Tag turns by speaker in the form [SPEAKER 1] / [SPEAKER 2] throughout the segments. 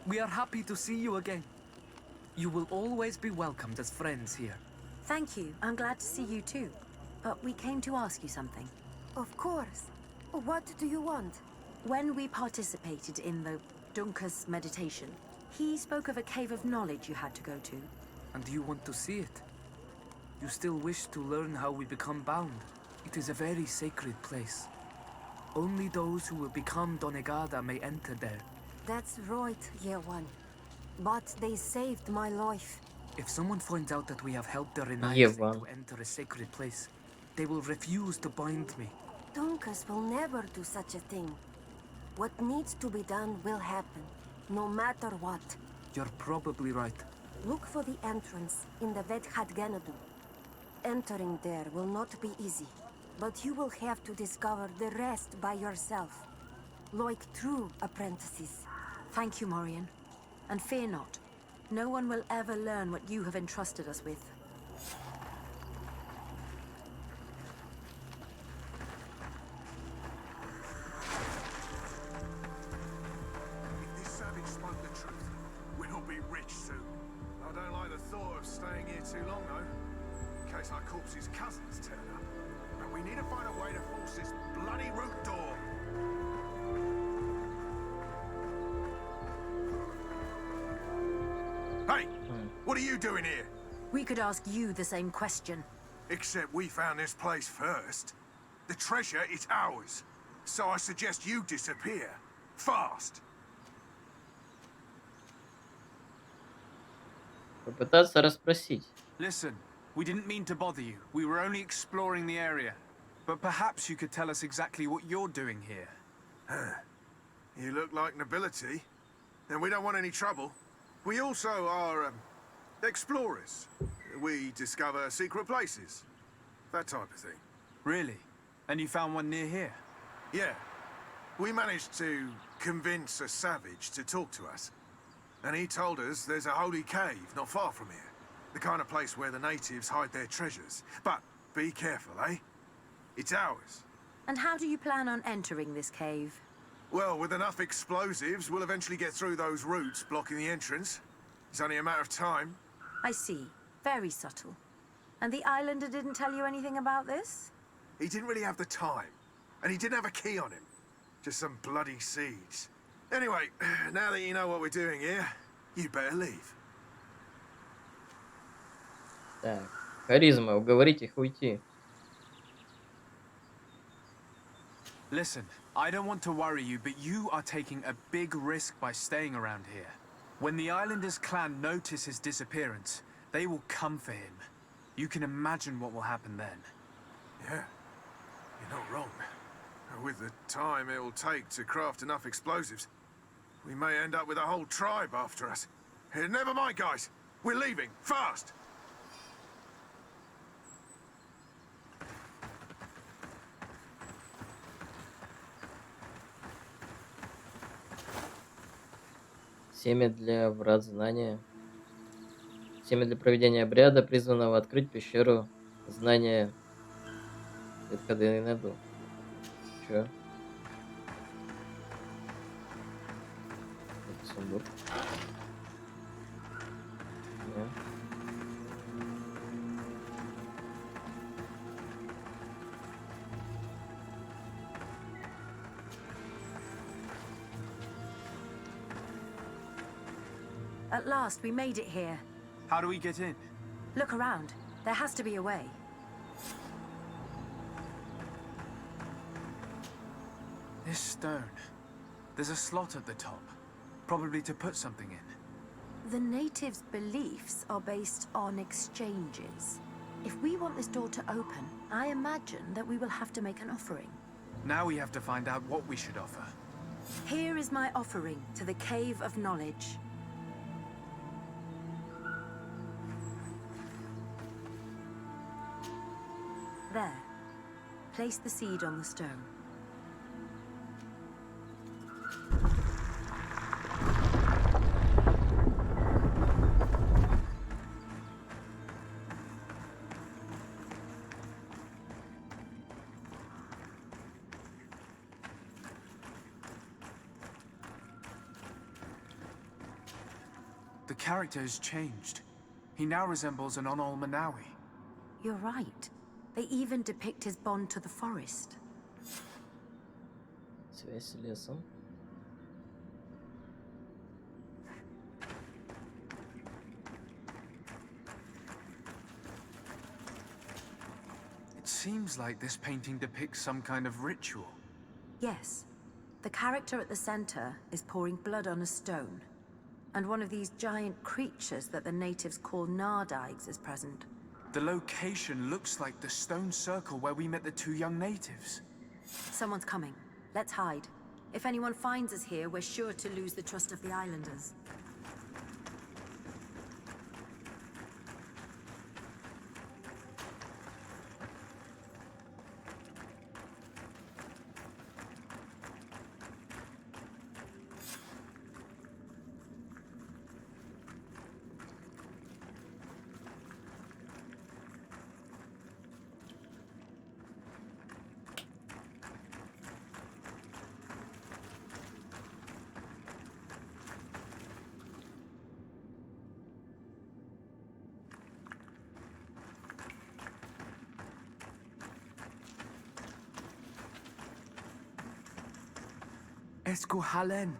[SPEAKER 1] We are happy to see you again. You will always be welcomed as friends here.
[SPEAKER 2] Thank you. I'm glad to see you too. But we came to ask you something.
[SPEAKER 3] Of course. What do you want?
[SPEAKER 2] When we participated in the Dunkus meditation, he spoke of a cave of knowledge you had to go to.
[SPEAKER 1] And you want to see it? You still wish to learn how we become bound? It is a very sacred place. Only those who will become Donegada may enter there.
[SPEAKER 3] That's right, Year One. But they saved my life.
[SPEAKER 1] If someone finds out that we have helped the Renaissance
[SPEAKER 4] Ева.
[SPEAKER 1] to enter a sacred place, they will refuse to bind me.
[SPEAKER 3] Dunkus will never do such a thing. What needs to be done will happen, no matter what.
[SPEAKER 1] You're probably right.
[SPEAKER 3] Look for the entrance in the Vedhat Ganadu. Entering there will not be easy, but you will have to discover the rest by yourself, like true apprentices.
[SPEAKER 2] Thank you, Morian. And fear not. No one will ever learn what you have entrusted us with.
[SPEAKER 5] If this savage spoke the truth, we'll be rich soon. I don't like the thought of staying here too long, though. In case our corpse's cousins turn up. But we need to find a way to force this bloody root door. Hey! What are you doing here?
[SPEAKER 2] We could ask you the same question.
[SPEAKER 5] Except we found this place first. The treasure is ours. So I suggest you disappear. Fast.
[SPEAKER 4] Попытаться расспросить.
[SPEAKER 6] Listen, we didn't mean to bother you. We were only exploring the area. But perhaps you could tell us exactly what you're doing here.
[SPEAKER 5] You look like nobility. And we don't want any trouble. We also are, explorers. We discover secret places. That type of thing.
[SPEAKER 6] Really? And you found one near here?
[SPEAKER 5] Yeah. We managed to convince a savage to talk to us. And he told us there's a holy cave not far from here. The kind of place where the natives hide their treasures. But be careful, eh? It's ours.
[SPEAKER 2] And how do you plan on entering this cave?
[SPEAKER 5] Well, with enough explosives, we'll eventually get through those roots blocking the entrance. It's only a matter of time.
[SPEAKER 2] I see. Very subtle. And the islander didn't tell you anything about this?
[SPEAKER 5] He didn't really have the time. And he didn't have a key on him. Just some bloody seeds. Anyway, now that you know what we're doing here, you better leave.
[SPEAKER 4] Так, харизма, уговорить их уйти.
[SPEAKER 6] Listen, I don't want to worry you, but you are taking a big risk by staying around here. When the Islanders clan notice his disappearance, they will come for him. You can imagine what will happen then.
[SPEAKER 5] Yeah, you're not wrong. With the time it will take to craft enough explosives, we may end up with a whole tribe after us. Never mind, guys. We're leaving. Fast!
[SPEAKER 4] Семя для врат знания. Семя для проведения обряда, призванного открыть пещеру знания. Это когда я найду. Чё? Это сундук. Не.
[SPEAKER 2] At last, we made it here.
[SPEAKER 6] How do we get in?
[SPEAKER 2] Look around. There has to be a way.
[SPEAKER 6] This stone. There's a slot at the top. Probably to put something in.
[SPEAKER 2] The natives' beliefs are based on exchanges. If we want this door to open, I imagine that we will have to make an offering.
[SPEAKER 6] Now we have to find out what we should offer.
[SPEAKER 2] Here is my offering to the Cave of Knowledge. There. Place the seed on the stone.
[SPEAKER 6] The character has changed. He now resembles an Onol Manawi.
[SPEAKER 2] You're right. They even depict his bond to the forest.
[SPEAKER 4] Связь с лесом.
[SPEAKER 6] It seems like this painting depicts some kind of ritual.
[SPEAKER 2] Yes. The character at the center is pouring blood on a stone. And one of these giant creatures that the natives call Nardigs is present.
[SPEAKER 6] The location looks like the stone circle where we met the two young natives.
[SPEAKER 2] Someone's coming. Let's hide. If anyone finds us here, we're sure to lose the trust of the islanders.
[SPEAKER 1] Esco halen,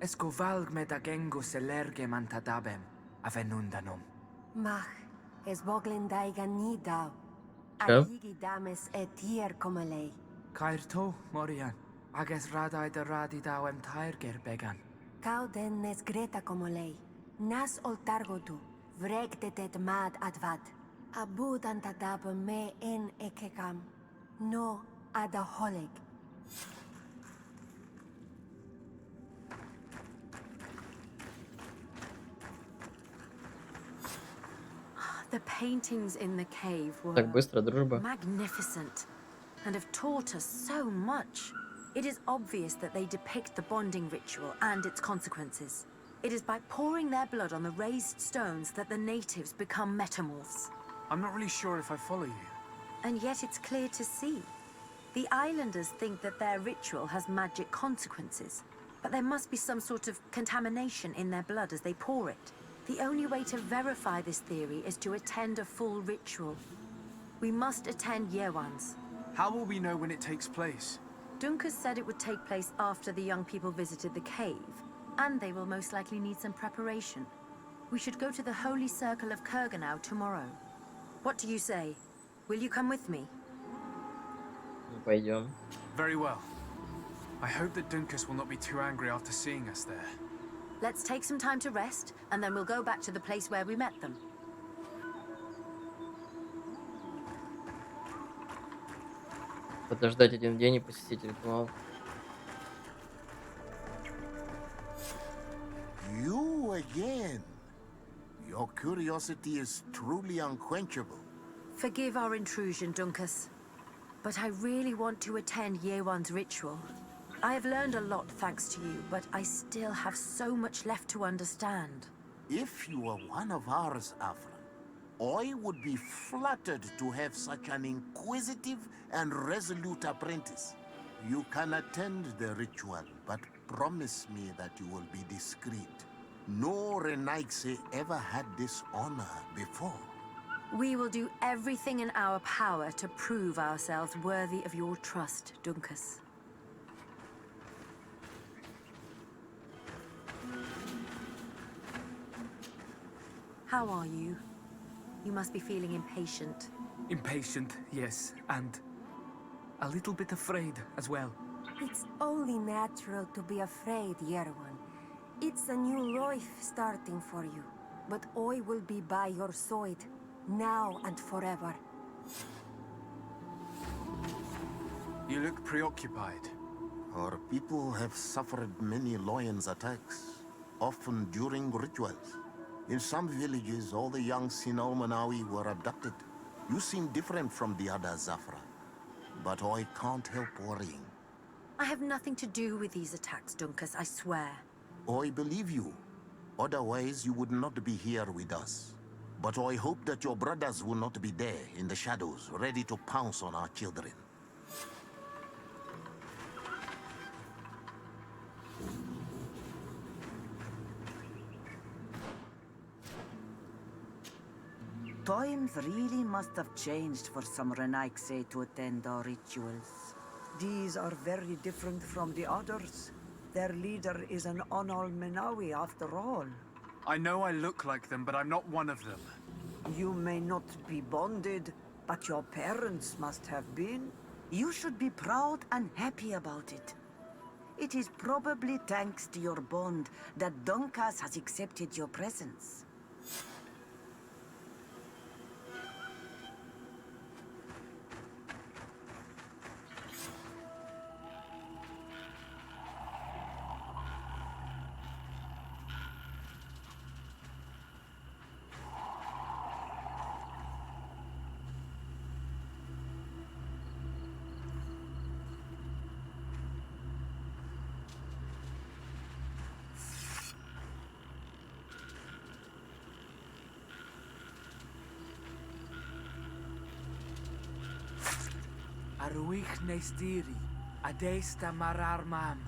[SPEAKER 1] esco valg medagengo selerge mantadabem, avenundanum.
[SPEAKER 3] Mach, es boglin daiga ni dau.
[SPEAKER 4] Ja.
[SPEAKER 3] Adigi dames etier komalei.
[SPEAKER 1] Cairto, Morian, ages radai de radidawem tairger began.
[SPEAKER 3] Kau den nes greta komalei. Nas oltargodu, vregdetet mad advad. Abud antadab me en ekekam. No adaholeg.
[SPEAKER 2] The paintings in the cave were
[SPEAKER 4] Так быстро, дружба.
[SPEAKER 2] magnificent and have taught us so much. It is obvious that they depict the bonding ritual and its consequences. It is by pouring their blood on the raised stones that the natives become metamorphs.
[SPEAKER 6] I'm not really sure if I follow you.
[SPEAKER 2] And yet it's clear to see. The islanders think that their ritual has magic consequences, but there must be some sort of contamination in their blood as they pour it. The only way to verify this theory is to attend a full ritual. We must attend Yewan's.
[SPEAKER 6] How will we know when it takes place?
[SPEAKER 2] Dunkas said it would take place after the young people visited the cave, and they will most likely need some preparation. We should go to the Holy Circle of Kurganau tomorrow. What do you say? Will you come with me?
[SPEAKER 4] Пойдем.
[SPEAKER 6] Very well. I hope that Dunkus will not be too angry after seeing us there.
[SPEAKER 2] Let's take some time to rest, and then we'll go back to the place where we met them.
[SPEAKER 4] Подождать один день и посетить ритуал.
[SPEAKER 7] You again. Your curiosity is truly unquenchable.
[SPEAKER 2] Forgive our intrusion, Dunkas. But I really want to attend Yewan's ritual. I have learned a lot thanks to you, but I still have so much left to understand.
[SPEAKER 7] If you were one of ours, Afra, I would be flattered to have such an inquisitive and resolute apprentice. You can attend the ritual, but promise me that you will be discreet. No Renaigse ever had this honor before.
[SPEAKER 2] We will do everything in our power to prove ourselves worthy of your trust, Dunkas. How are you? You must be feeling impatient.
[SPEAKER 1] Impatient, yes, and a little bit afraid as well.
[SPEAKER 3] It's only natural to be afraid, Yerwan. It's a new life starting for you. But I will be by your side, now and forever.
[SPEAKER 6] You look preoccupied.
[SPEAKER 7] Our people have suffered many lions' attacks, often during rituals. In some villages, all the young Sinal Manawi were abducted. You seem different from the other Zafra, but I can't help worrying.
[SPEAKER 2] I have nothing to do with these attacks, Dunkas, I swear.
[SPEAKER 7] I believe you. Otherwise, you would not be here with us. But I hope that your brothers will not be there in the shadows, ready to pounce on our children.
[SPEAKER 8] Times really must have changed for some Renaigse to attend our rituals. These are very different from the others. Their leader is an Onol Menawi after all.
[SPEAKER 6] I know I look like them, but I'm not one of them.
[SPEAKER 8] You may not be bonded, but your parents must have been. You should be proud and happy about it. It is probably thanks to your bond that Donkas has accepted your presence.
[SPEAKER 1] Arwich neistiri, adesta marar mam.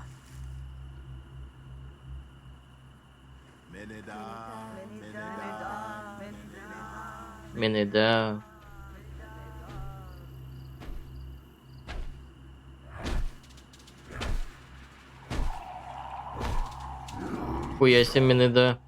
[SPEAKER 4] Менеда. Хуя себе Менеда.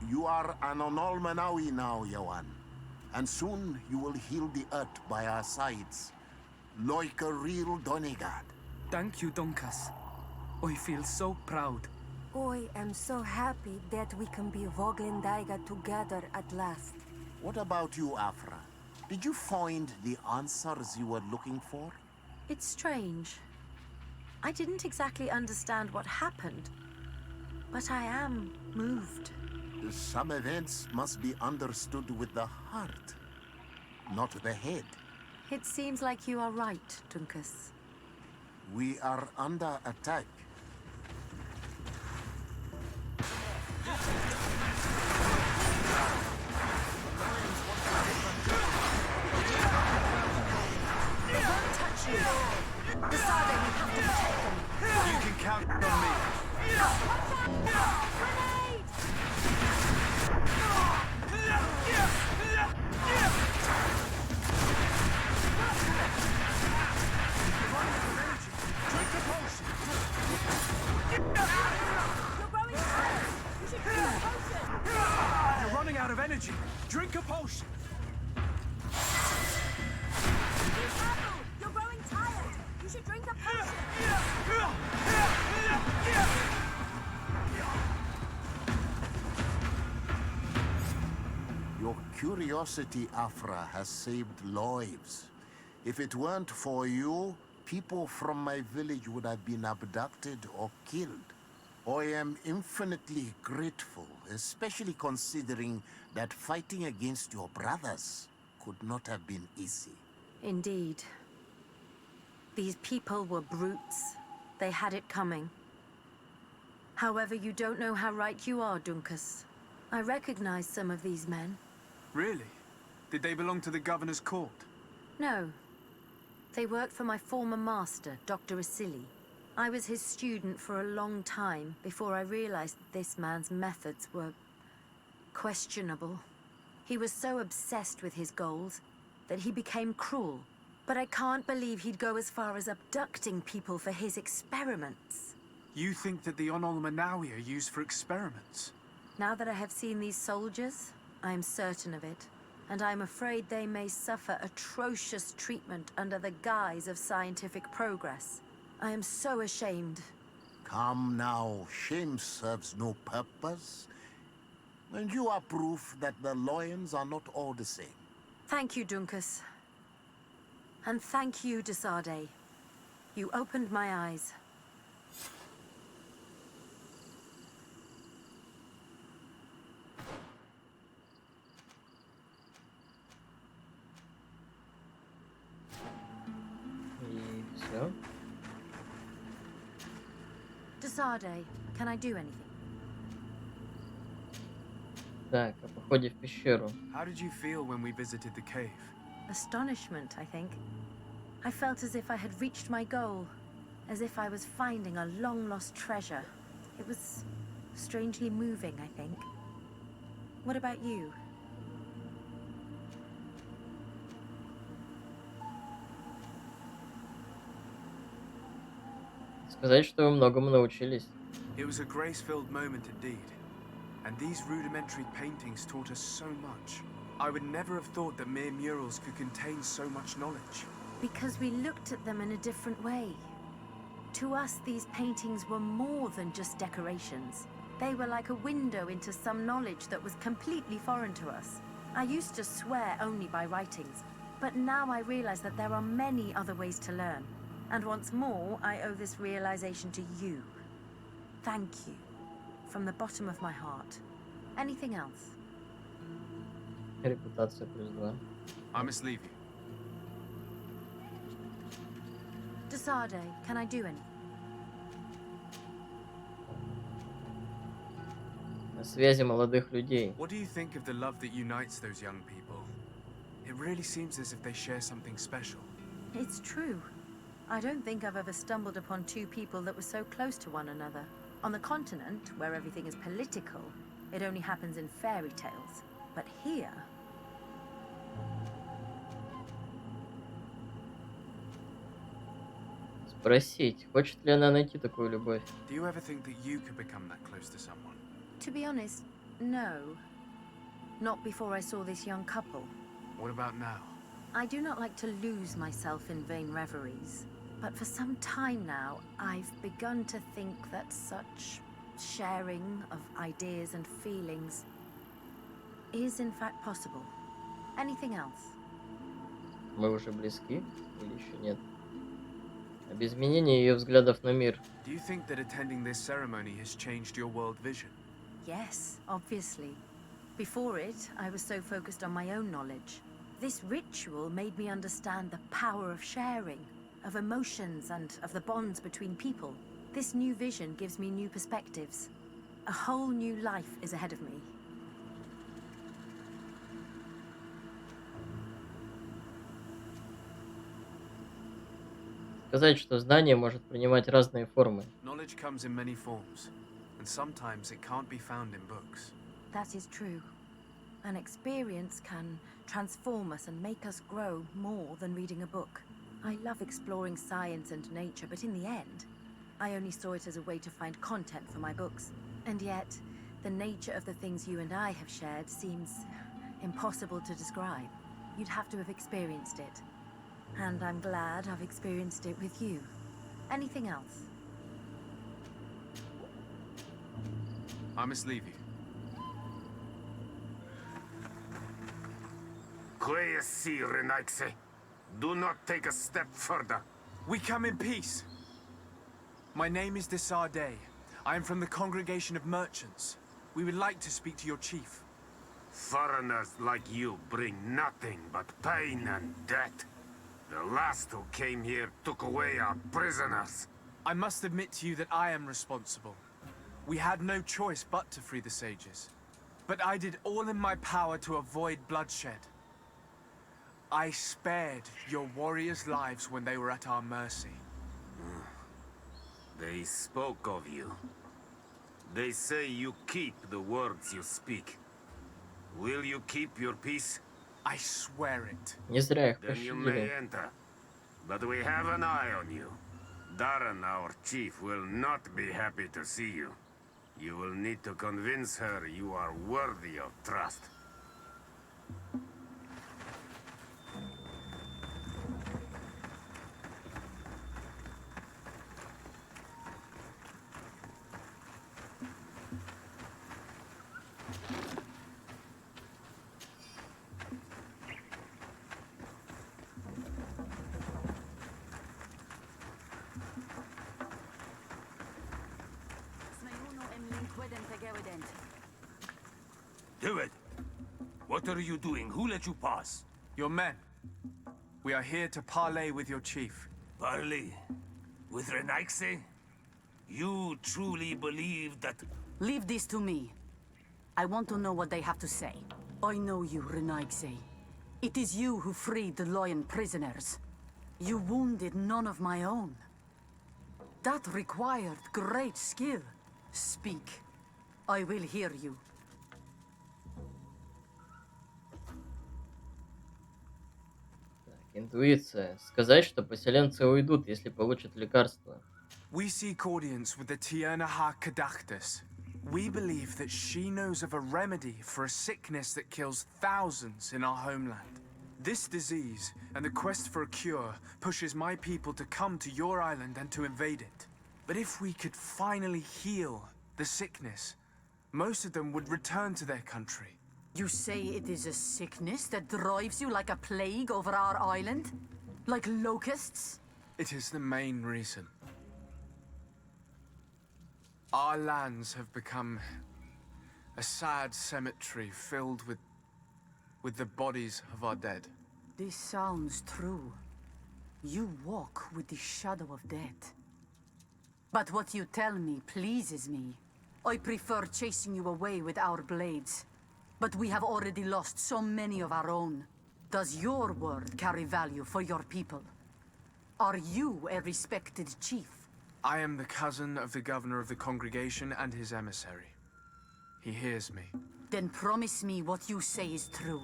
[SPEAKER 7] You are an Onolmenawi now, Yawan. And soon you will heal the earth by our sides, like a real Donegard.
[SPEAKER 1] Thank you, Donkas. I feel so proud.
[SPEAKER 3] I am so happy that we can be Voglendaiga together at last.
[SPEAKER 7] What about you, Afra? Did you find the answers you were looking for?
[SPEAKER 2] It's strange. I didn't exactly understand what happened, but I am moved.
[SPEAKER 7] Some events must be understood with the heart, not the head.
[SPEAKER 2] It seems like you are right, Dunkus.
[SPEAKER 7] We are under attack.
[SPEAKER 6] You can count on me. You're running out of energy. Drink a potion.
[SPEAKER 3] You're growing tired. You should drink a potion.
[SPEAKER 7] Your curiosity, Afra, has saved lives. If it weren't for you, people from my village would have been abducted or killed. I am infinitely grateful, especially considering that fighting against your brothers could not have been easy.
[SPEAKER 2] Indeed. These people were brutes. They had it coming. However, you don't know how right you are, Dunkus. I recognize some of these men.
[SPEAKER 6] Really? Did they belong to the governor's court?
[SPEAKER 2] No. They worked for my former master, Dr. Isili. I was his student for a long time before I realized that this man's methods were questionable. He was so obsessed with his goals that he became cruel. But I can't believe he'd go as far as abducting people for his experiments.
[SPEAKER 6] You think that the Onol Menawi are used for experiments?
[SPEAKER 2] Now that I have seen these soldiers, I am certain of it. And I'm afraid they may suffer atrocious treatment under the guise of scientific progress. I am so ashamed.
[SPEAKER 7] Come now, shame serves no purpose. And you are proof that the lions are not all the same.
[SPEAKER 2] Thank you, Dunkus. And thank you, Desade. You opened my eyes.
[SPEAKER 4] Все.
[SPEAKER 2] Desarde, can I do anything?
[SPEAKER 4] Так, о походе в пещеру.
[SPEAKER 6] How did you feel when we visited the cave?
[SPEAKER 2] Astonishment, I think. I felt as if I had reached my goal, as if I was finding a long-lost treasure. It was strangely moving, I think. What about you?
[SPEAKER 4] Сказать, что вы многому научились.
[SPEAKER 6] It was a grace-filled moment indeed. And these rudimentary paintings taught us so much. I would never have thought that mere murals could contain so much knowledge.
[SPEAKER 2] Because we looked at them in a different way. To us, these paintings were more than just decorations. They were like a window into some knowledge that was completely foreign to us. I used to swear only by writings, but now I realize that there are many other ways to learn. And once more, I owe this realization to you. Thank you. From the bottom of my heart. Anything else?
[SPEAKER 4] Репутация +2.
[SPEAKER 6] I must leave you.
[SPEAKER 2] Desarde, can I do anything?
[SPEAKER 4] О связи молодых людей.
[SPEAKER 6] What do you think of the love that unites those young people? It really seems as if they share something special.
[SPEAKER 2] It's true. I don't think I've ever stumbled upon two people that were so close to one another. On the continent, where everything is political, it only happens in fairy tales. But here...
[SPEAKER 4] Спросить, хочет ли она найти такую любовь.
[SPEAKER 6] Do you ever think that you could become that close to someone?
[SPEAKER 2] To be honest, no. Not before I saw this young couple.
[SPEAKER 6] What about now?
[SPEAKER 2] I do not like to lose myself in vain reveries. But for some time now, I've begun to think that such sharing of ideas and feelings is in fact possible. Anything else?
[SPEAKER 4] Мы уже близки или еще нет? Об изменении ее взглядов на мир.
[SPEAKER 6] Do you think that attending this ceremony has changed your world vision?
[SPEAKER 2] Yes, obviously. Before it, I was so focused on my own knowledge. This ritual made me understand the power of sharing, of emotions and of the bonds between people. This new vision gives me new perspectives. A whole new life is ahead of me.
[SPEAKER 4] Сказать, что знание может принимать разные формы.
[SPEAKER 6] Knowledge comes in many forms, and sometimes it can't be found in books.
[SPEAKER 2] That is true. An experience can transform us and make us grow more than reading a book. I love exploring science and nature, but in the end, I only saw it as a way to find content for my books. And yet, the nature of the things you and I have shared seems impossible to describe. You'd have to have experienced it. And I'm glad I've experienced it with you. Anything else?
[SPEAKER 6] I must leave you.
[SPEAKER 7] Do not take a step further.
[SPEAKER 6] We come in peace. My name is Desarde. I am from the congregation of merchants. We would like to speak to your chief.
[SPEAKER 7] Foreigners like you bring nothing but pain and death. The last who came here took away our prisoners.
[SPEAKER 6] I must admit to you that I am responsible. We had no choice but to free the sages. But I did all in my power to avoid bloodshed. I spared your warriors' lives when they were at our mercy.
[SPEAKER 7] They spoke of you. They say you keep the words you speak. Will you keep your peace?
[SPEAKER 6] I swear it.
[SPEAKER 4] Не зря их
[SPEAKER 7] Then you may
[SPEAKER 4] пощадили.
[SPEAKER 7] enter. But we have an eye on you. Darren, our chief, will not be happy to see you. You will need to convince her you are worthy of trust.
[SPEAKER 9] Do it! What are you doing? Who let you pass?
[SPEAKER 6] Your men. We are here to parley with your chief.
[SPEAKER 9] Parley, with Renaigse, you truly believe that...
[SPEAKER 10] Leave this to me. I want to know what they have to say. I know you, Renaigse. It is you who freed the lion prisoners. You wounded none of my own. That required great skill. Speak. I will hear you.
[SPEAKER 4] Интуиция. Сказать, что поселенцы уйдут, если получат лекарство.
[SPEAKER 6] We seek audience with the Tiernha Kadachtus. We believe that she knows of a remedy for a sickness that kills thousands in our homeland. This disease and the quest for a cure pushes my people to come to your island and to invade it. But if we could finally heal the sickness, most of them would return to their country.
[SPEAKER 10] You say it is a sickness that drives you like a plague over our island? Like locusts?
[SPEAKER 6] It is the main reason. Our lands have become a sad cemetery filled with the bodies of our dead.
[SPEAKER 10] This sounds true. You walk with the shadow of death. But what you tell me pleases me. I prefer chasing you away with our blades. But we have already lost so many of our own. Does your word carry value for your people? Are you a respected chief?
[SPEAKER 6] I am the cousin of the governor of the congregation and his emissary. He hears me.
[SPEAKER 10] Then promise me what you say is true.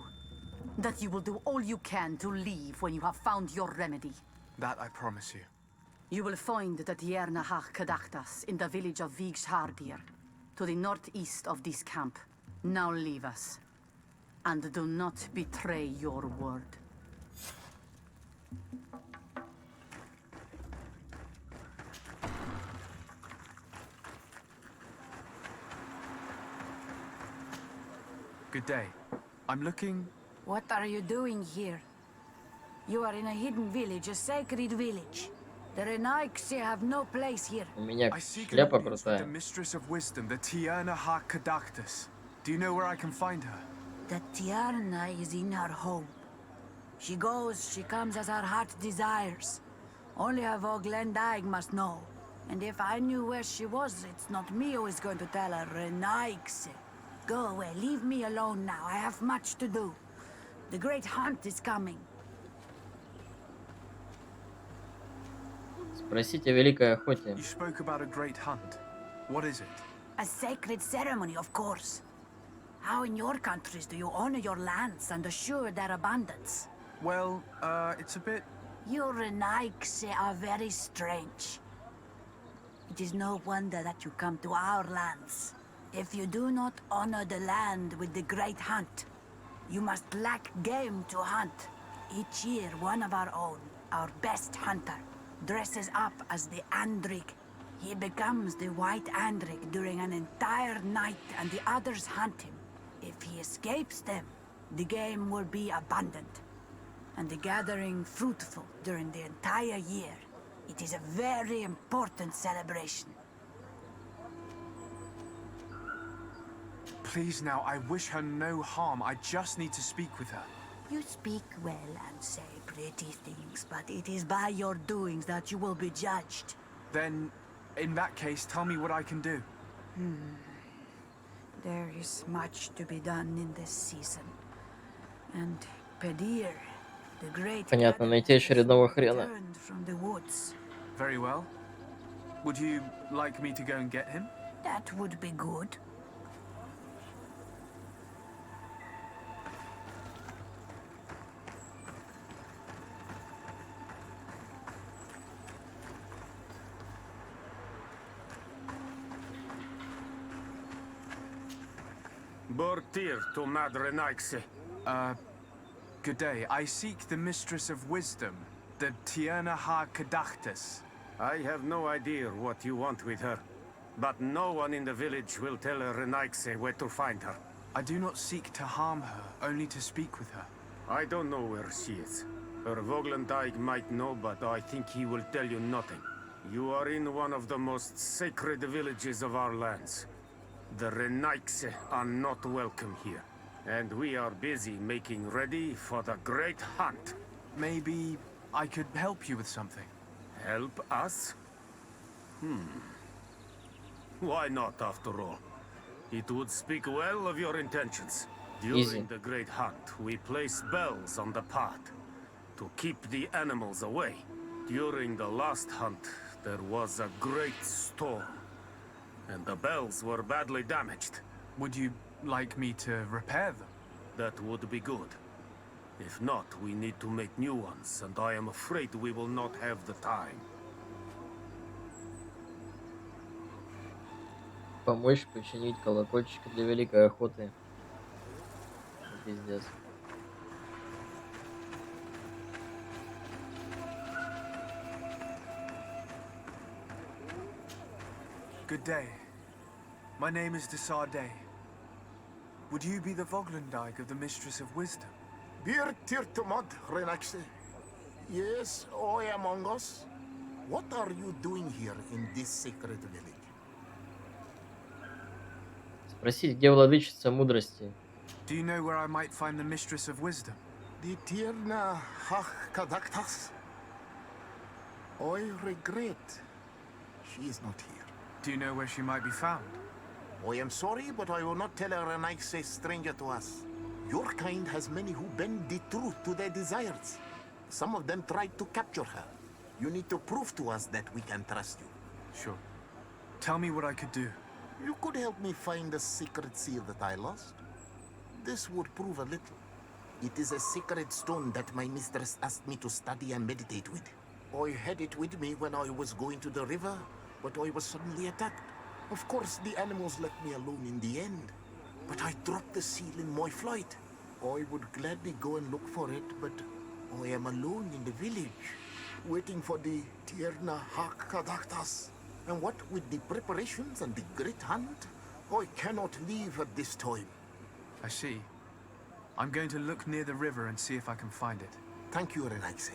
[SPEAKER 10] That you will do all you can to leave when you have found your remedy.
[SPEAKER 6] That I promise you.
[SPEAKER 10] You will find the Tiernha Kadachtas in the village of Vigshardir, to the northeast of this camp. Now leave us. And do not betray your word.
[SPEAKER 6] Good day. I'm looking...
[SPEAKER 11] What are you doing here? You are in a hidden village, a sacred village. The Renaigse have no place here.
[SPEAKER 4] У меня
[SPEAKER 6] I seek an
[SPEAKER 4] шляпа
[SPEAKER 6] audience with the
[SPEAKER 4] крутая.
[SPEAKER 6] mistress of wisdom, the Tiernha Kadachtus. Do you know where I can find her?
[SPEAKER 11] The Tiarna is in her home. She goes, she comes as her heart desires. Only a Voglendaig must know. And if I knew where she was, it's not me who is going to tell her, Renaigse. Go away, leave me alone now. I have much to do. The great hunt is coming.
[SPEAKER 4] Спросите о великой охоте.
[SPEAKER 6] You spoke about a great hunt. What is it?
[SPEAKER 11] A sacred ceremony, of course. How in your countries do you honor your lands and assure their abundance?
[SPEAKER 6] Well, it's a bit...
[SPEAKER 11] You Renaigse are very strange. It is no wonder that you come to our lands. If you do not honor the land with the great hunt, you must lack game to hunt. Each year, one of our own, our best hunter, dresses up as the Andrig. He becomes the White Andrig during an entire night and the others hunt him. If he escapes them, the game will be abundant, and the gathering fruitful during the entire year. It is a very important celebration.
[SPEAKER 6] Please now, I wish her no harm. I just need to speak with her.
[SPEAKER 11] You speak well and say pretty things, but it is by your doings that you will be judged.
[SPEAKER 6] Then, in that case, tell me what I can do.
[SPEAKER 11] There is much to be done in this season. And Pedir, the great
[SPEAKER 4] Понятно, найти очередного хрена.
[SPEAKER 11] returned from the woods.
[SPEAKER 6] Very well. Would you like me to go and get him?
[SPEAKER 11] That would be good.
[SPEAKER 9] Bortir to Mad Renaigse.
[SPEAKER 6] Good day. I seek the mistress of wisdom, the Tiernha Kadachtus.
[SPEAKER 9] I have no idea what you want with her, but no one in the village will tell Renaigse where to find her.
[SPEAKER 6] I do not seek to harm her, only to speak with her.
[SPEAKER 9] I don't know where she is. Her Voglendaig might know, but I think he will tell you nothing. You are in one of the most sacred villages of our lands. The Renaigse are not welcome here, and we are busy making ready for the great hunt.
[SPEAKER 6] Maybe I could help you with something.
[SPEAKER 9] Help us? Why not, after all? It would speak well of your intentions. During the Great Hunt, we placed bells on the path to keep the animals away. During the last hunt, there was a great storm, and the bells were badly damaged.
[SPEAKER 6] Would you like me to repair them?
[SPEAKER 9] That would be good. If not, we need to make new ones, and I am afraid we will not have the time.
[SPEAKER 4] Помочь починить колокольчики для великой охоты. Пиздец.
[SPEAKER 6] Good day. My name is Desarde. Would you be the Voglendyke of the Mistress of Wisdom?
[SPEAKER 7] Bir tirtumad, Renaxe. Yes, I am among us. What are you doing here in this sacred village?
[SPEAKER 4] Спросить, где владычица мудрости?
[SPEAKER 6] Do you know where I might find the Mistress of Wisdom?
[SPEAKER 7] The Tirna Hach Kadaktas. I regret she is not here.
[SPEAKER 6] Do you know where she might be found?
[SPEAKER 7] I am sorry, but I will not tell her a nice stranger to us. Your kind has many who bend the truth to their desires. Some of them tried to capture her. You need to prove to us that we can trust you.
[SPEAKER 6] Sure. Tell me what I could do.
[SPEAKER 7] You could help me find the secret seal that I lost. This would prove a little. It is a sacred stone that my mistress asked me to study and meditate with. I had it with me when I was going to the river, but I was suddenly attacked. Of course, the animals left me alone in the end, but I dropped the seal in my flight. I would gladly go and look for it, but I am alone in the village, waiting for the Tierna Hakadaktas. And what with the preparations and the great hunt, I cannot leave at this time.
[SPEAKER 6] I see. I'm going to look near the river and see if I can find it.
[SPEAKER 7] Thank you, Renaxe.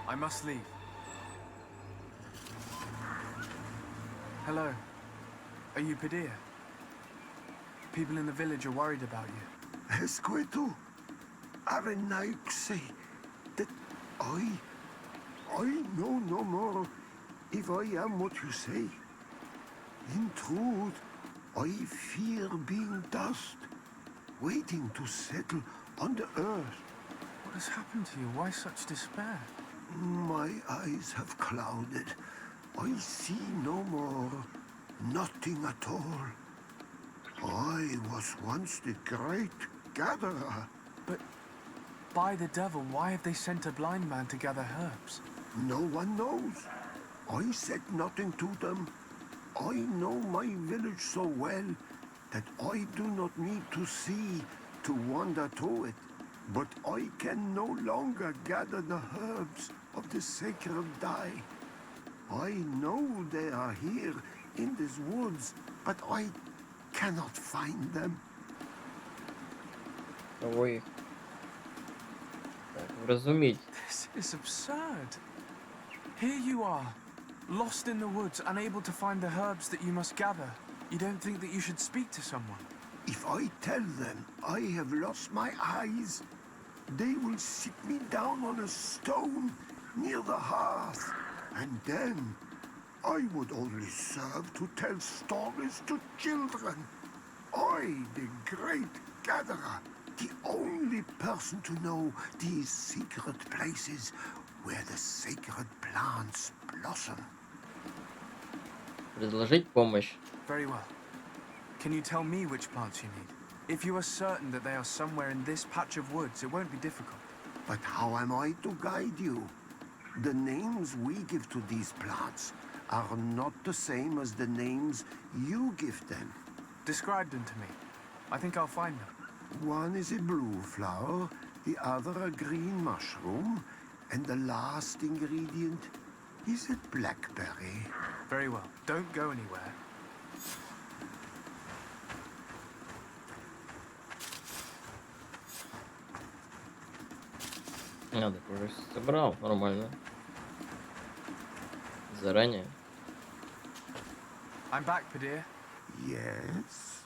[SPEAKER 6] I must leave. Hello. Are you Padilla? People in the village are worried about you.
[SPEAKER 5] Esqueto, Arenaxe, that I know no more if I am what you say. In truth, I fear being dust, waiting to settle on the earth.
[SPEAKER 6] What has happened to you? Why such despair?
[SPEAKER 5] My eyes have clouded. I see no more, nothing at all. I was once the great gatherer.
[SPEAKER 6] But by the devil, why have they sent a blind man to gather herbs?
[SPEAKER 5] No one knows. I said nothing to them. I know my village so well that I do not need to see to wander to it. But I can no longer gather the herbs of the sacred dye. I know they are here in these woods, but I cannot find them.
[SPEAKER 4] Кого их? Так, вразумить.
[SPEAKER 6] This is absurd. Here you are, lost in the woods, unable to find the herbs that you must gather. You don't think that you should speak to someone?
[SPEAKER 5] If I tell them I have lost my eyes, they will sit me down on a stone near the hearth. And then I would only serve to tell stories to children. I, the great gatherer, the only person to know these secret places where the sacred plants blossom.
[SPEAKER 4] Предложить помощь.
[SPEAKER 6] Very well. Can you tell me which plants you need? If you are certain that they are somewhere in this patch of woods, it won't be difficult.
[SPEAKER 5] But how am I to guide you? The names we give to these plants are not the same as the names you give them.
[SPEAKER 6] Describe them to me. I think I'll find them.
[SPEAKER 5] One is a blue flower, the other a green mushroom, and the last ingredient is a blackberry.
[SPEAKER 6] Very well. Don't go anywhere.
[SPEAKER 4] А, так уже собрал, нормально. Заранее.
[SPEAKER 6] I'm back, Padilla.
[SPEAKER 5] Yes?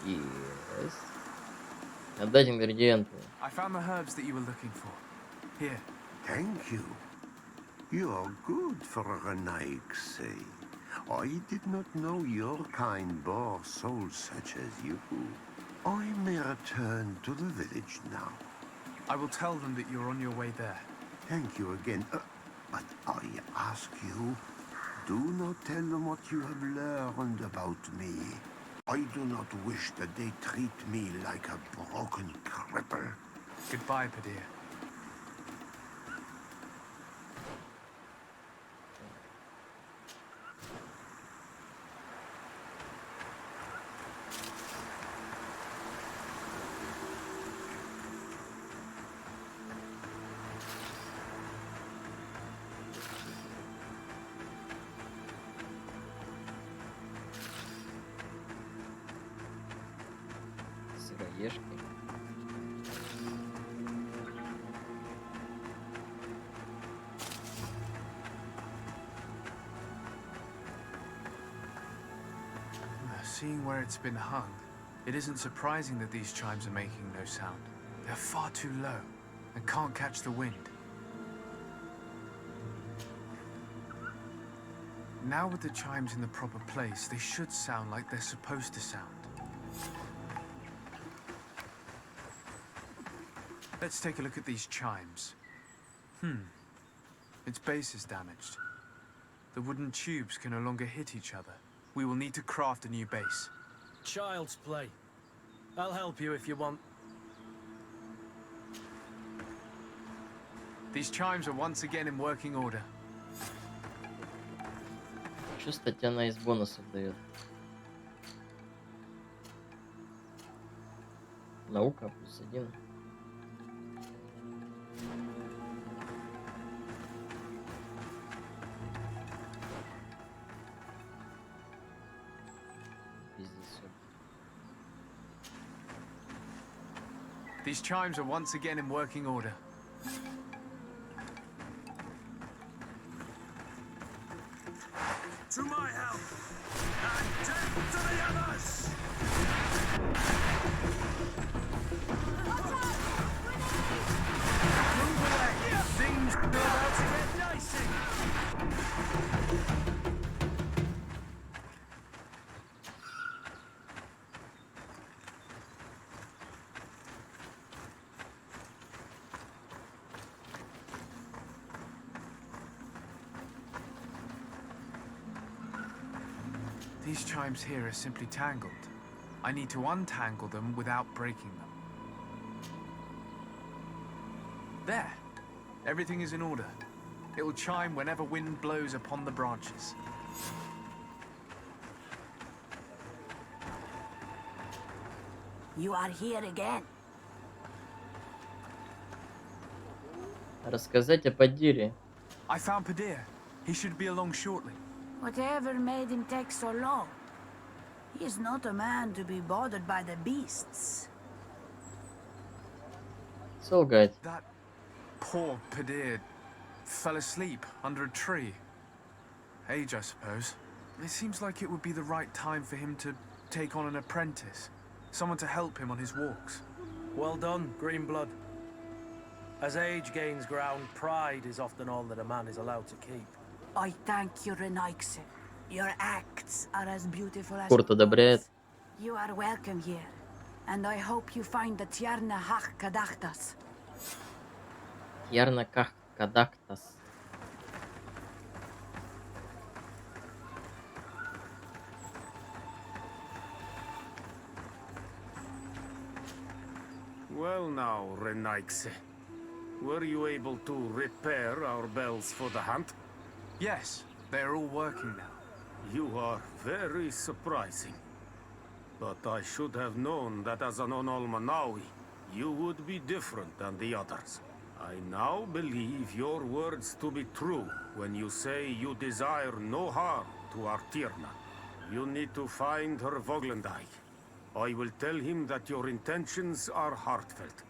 [SPEAKER 4] Yes. Отдать ингредиенты.
[SPEAKER 6] I found the herbs that you were looking for. Here.
[SPEAKER 12] Thank you. You're good for a Nike. I did not know your kind bore souls such as you. I may return to the village now.
[SPEAKER 6] I will tell them that you're on your way there.
[SPEAKER 12] Thank you again. But I ask you, do not tell them what you have learned about me. I do not wish that they treat me like a broken cripple.
[SPEAKER 6] Goodbye, Padir.
[SPEAKER 4] Сыроежки.
[SPEAKER 6] Seeing where it's been hung, it isn't surprising that these chimes are making no sound. They're far too low and can't catch the wind. Now with the chimes in the proper place, they should sound like they're supposed to sound. Let's take a look at these chimes. Its base is damaged. The wooden tubes can no longer hit each other. We will need to craft a new base.
[SPEAKER 13] Child's play. I'll help you if you want.
[SPEAKER 6] These chimes are once again in working order.
[SPEAKER 4] Что статья она из бонусов дает? Наука +1.
[SPEAKER 6] These chimes are once again in working order.
[SPEAKER 13] To my help! And death to the others! Move away! Things are about to get dicey!
[SPEAKER 6] These chimes here are simply tangled. I need to untangle them without breaking them. There! Everything is in order. It will chime whenever wind blows upon the branches.
[SPEAKER 11] You are here again.
[SPEAKER 4] Рассказать о Падире.
[SPEAKER 6] I found Padir. He should be along shortly.
[SPEAKER 11] Whatever made him take so long? He is not a man to be bothered by the beasts.
[SPEAKER 4] Солгать.
[SPEAKER 6] That poor Padir fell asleep under a tree. Age, I suppose. It seems like it would be the right time for him to take on an apprentice. Someone to help him on his walks.
[SPEAKER 13] Well done, Greenblood. As age gains ground, pride is often all that a man is allowed to keep.
[SPEAKER 11] I thank you, Renaikse. Your acts are as beautiful as
[SPEAKER 4] Курт одобряет.
[SPEAKER 11] you are welcome here. And I hope you find the Tierna Hach Kadachtas.
[SPEAKER 4] Ярна Кадактас.
[SPEAKER 9] Well now, Renaikse. Were you able to repair our bells for the hunt?
[SPEAKER 6] Yes, they are all working now.
[SPEAKER 9] You are very surprising. But I should have known that as an Onolmanawi, you would be different than the others. I now believe your words to be true when you say you desire no harm to our Tierna. You need to find her Voglendai. I will tell him that your intentions are heartfelt.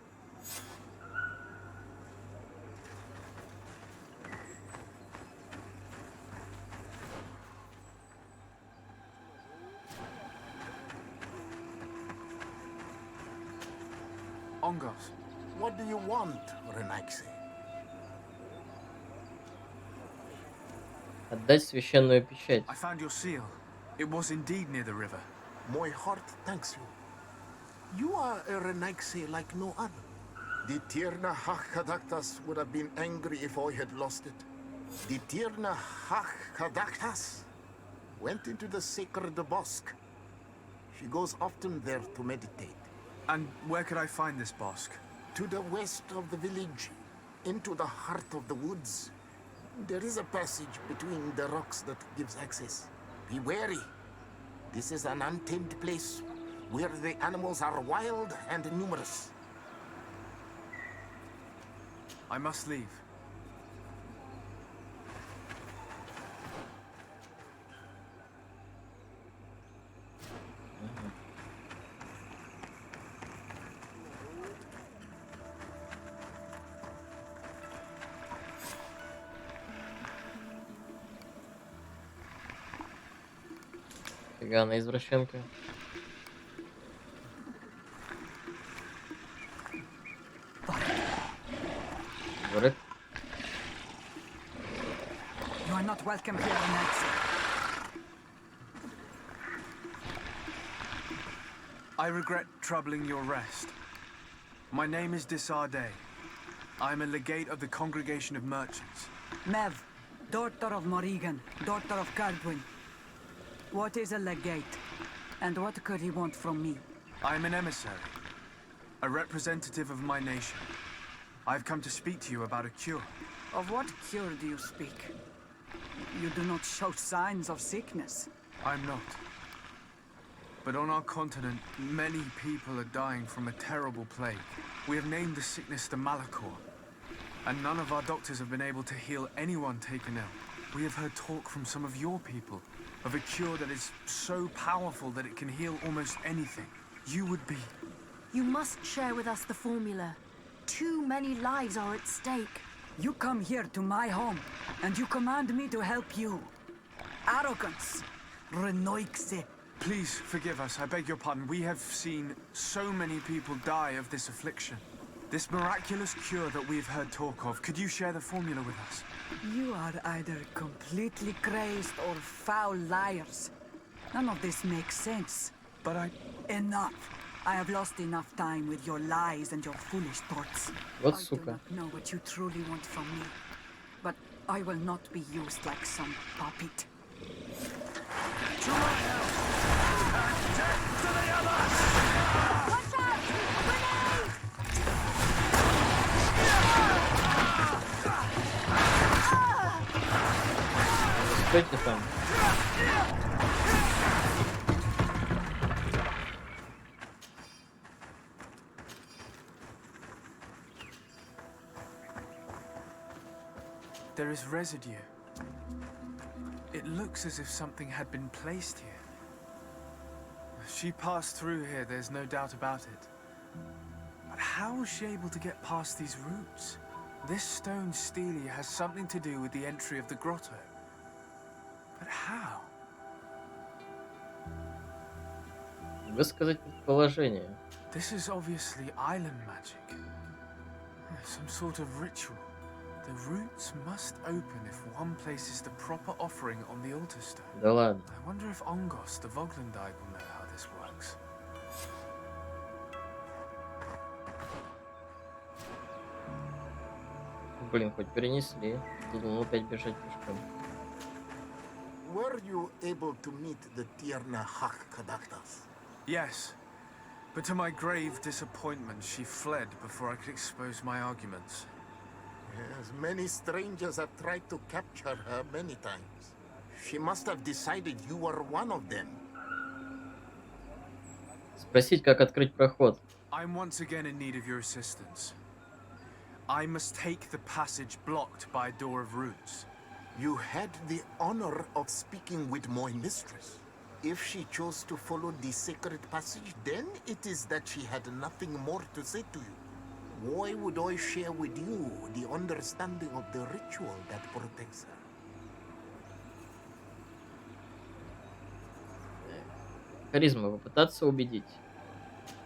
[SPEAKER 6] Ongos.
[SPEAKER 7] What do you want, Renaikse?
[SPEAKER 4] Отдать священную печать.
[SPEAKER 6] I found your seal. It was indeed near the river.
[SPEAKER 7] My heart thanks you. You are a Renaigse like no other. The Tierna Hachkadaktas would have been angry if I had lost it. The Tierna Hachkadaktas went into the sacred bosque. She goes often there to meditate.
[SPEAKER 6] And where could I find this bosque?
[SPEAKER 7] To the west of the village, into the heart of the woods. There is a passage between the rocks that gives access. Be wary. This is an untamed place where the animals are wild and numerous.
[SPEAKER 6] I must leave.
[SPEAKER 4] Фига, извращенка. Говорит.
[SPEAKER 8] You are not welcome here, Renaigse.
[SPEAKER 6] I regret troubling your rest. My name is Disarday. I am a legate of the Congregation of Merchants.
[SPEAKER 8] Mev, daughter of Morrigan, daughter of Cardwin. What is a legate? And what could he want from me?
[SPEAKER 6] I am an emissary, a representative of my nation. I've come to speak to you about a cure.
[SPEAKER 8] Of what cure do you speak? You do not show signs of sickness.
[SPEAKER 6] I'm not. But on our continent, many people are dying from a terrible plague. We have named the sickness the Malachor, and none of our doctors have been able to heal anyone taken ill. We have heard talk from some of your people of a cure that is so powerful that it can heal almost anything. You would be...
[SPEAKER 2] You must share with us the formula. Too many lives are at stake.
[SPEAKER 8] You come here to my home, and you command me to help you. Arrogance. Renaigse.
[SPEAKER 6] Please forgive us, I beg your pardon. We have seen so many people die of this affliction. This miraculous cure that we've heard talk of, could you share the formula with us?
[SPEAKER 8] You are either completely crazed or foul liars. None of this makes sense.
[SPEAKER 6] But
[SPEAKER 8] Enough. I have lost enough time with your lies and your foolish thoughts.
[SPEAKER 4] Вот
[SPEAKER 8] I do
[SPEAKER 4] сука.
[SPEAKER 8] not know what you truly want from me. But I will not be used like some puppet.
[SPEAKER 11] Watch out! Grenade!
[SPEAKER 4] Стойте там.
[SPEAKER 6] There is residue. It looks as if something had been placed here. She passed through here, there's no doubt about it. But how was she able to get past these roots? This stone stele has something to do with the entry of the grotto. But how?
[SPEAKER 4] Высказать предположение.
[SPEAKER 6] This is obviously island magic. Some sort of ritual. The roots must open if one places the proper offering on the altar stone.
[SPEAKER 4] Да ладно.
[SPEAKER 6] I wonder if Ongos, the Voglendai, will know how this works.
[SPEAKER 4] Блин, хоть перенесли. Думал опять бежать пешком.
[SPEAKER 7] Were you able to meet the Tierna Hachkadaktas?
[SPEAKER 6] Yes, but to my grave disappointment, she fled before I could expose my arguments.
[SPEAKER 7] Yes, many strangers have tried to capture her many times. She must have decided you were one of them.
[SPEAKER 4] Спросить, как открыть проход.
[SPEAKER 6] I'm once again in need of your assistance. I must take the passage blocked by a door of roots.
[SPEAKER 7] You had the honor of speaking with my mistress. If she chose to follow the sacred passage, then it is that she had nothing more to say to you. Why would I share with you the understanding of the ritual that protects her?
[SPEAKER 4] Харизма, попытаться убедить.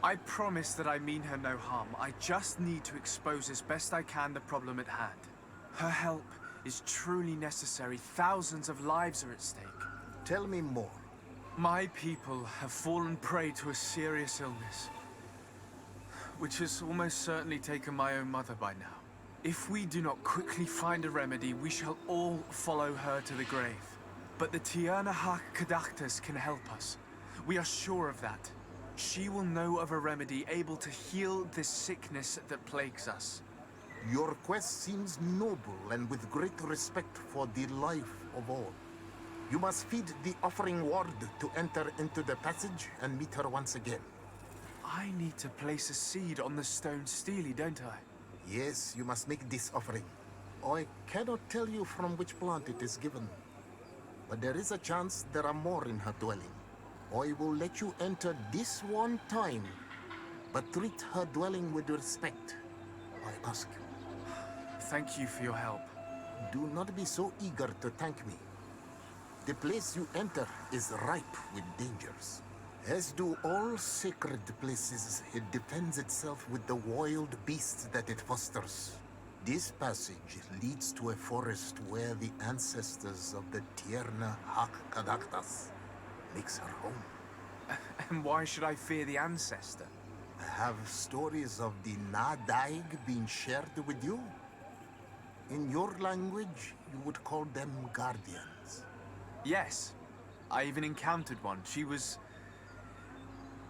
[SPEAKER 6] I promise that I mean her no harm. I just need to expose as best I can the problem at hand. Her help is truly necessary, thousands of lives are at stake.
[SPEAKER 7] Tell me more.
[SPEAKER 6] My people have fallen prey to a serious illness, which has almost certainly taken my own mother by now. If we do not quickly find a remedy, we shall all follow her to the grave. But the Tiernahak Kadaktas can help us. We are sure of that. She will know of a remedy able to heal this sickness that plagues us.
[SPEAKER 7] Your quest seems noble and with great respect for the life of all. You must feed the offering ward to enter into the passage and meet her once again.
[SPEAKER 6] I need to place a seed on the stone stele, don't I?
[SPEAKER 7] Yes, you must make this offering. I cannot tell you from which plant it is given, but there is a chance there are more in her dwelling. I will let you enter this one time, but treat her dwelling with respect, I ask you.
[SPEAKER 6] Thank you for your help.
[SPEAKER 7] Do not be so eager to thank me. The place you enter is ripe with dangers. As do all sacred places, it defends itself with the wild beasts that it fosters. This passage leads to a forest where the ancestors of the Tiernahak Kadaktas makes her home.
[SPEAKER 6] And why should I fear the ancestor?
[SPEAKER 7] Have stories of the Nadaig been shared with you? In your language, you would call them guardians.
[SPEAKER 6] Yes. I even encountered one. She was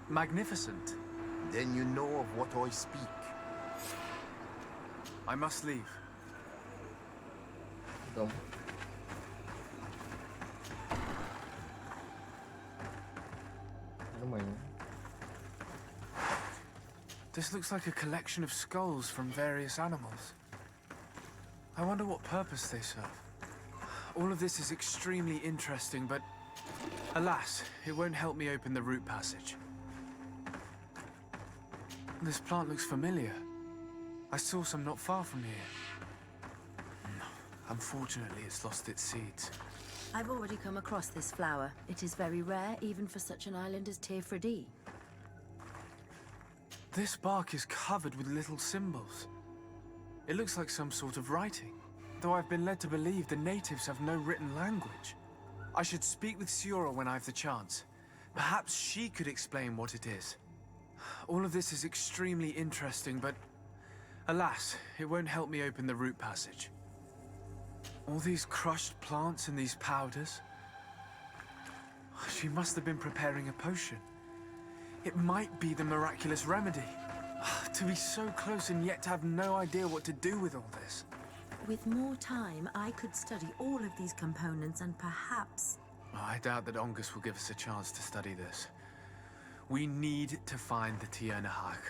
[SPEAKER 6] magnificent.
[SPEAKER 7] Then you know of what I speak.
[SPEAKER 6] I must leave.
[SPEAKER 4] Дом. Нормально.
[SPEAKER 6] This looks like a collection of skulls from various animals. I wonder what purpose they serve. All of this is extremely interesting, but alas, it won't help me open the root passage. This plant looks familiar. I saw some not far from here. Unfortunately, it's lost its seeds.
[SPEAKER 2] I've already come across this flower. It is very rare, even for such an island as Teofredi.
[SPEAKER 6] This bark is covered with little symbols. It looks like some sort of writing, though I've been led to believe the natives have no written language. I should speak with Siora when I have the chance. Perhaps she could explain what it is. All of this is extremely interesting, but alas, it won't help me open the root passage. All these crushed plants and these powders. She must have been preparing a potion. It might be the miraculous remedy. To be so close and yet to have no idea what to do with all this.
[SPEAKER 2] With more time, I could study all of these components and perhaps...
[SPEAKER 6] I doubt that Ongus will give us a chance to study this. We need to find the Tiernahak.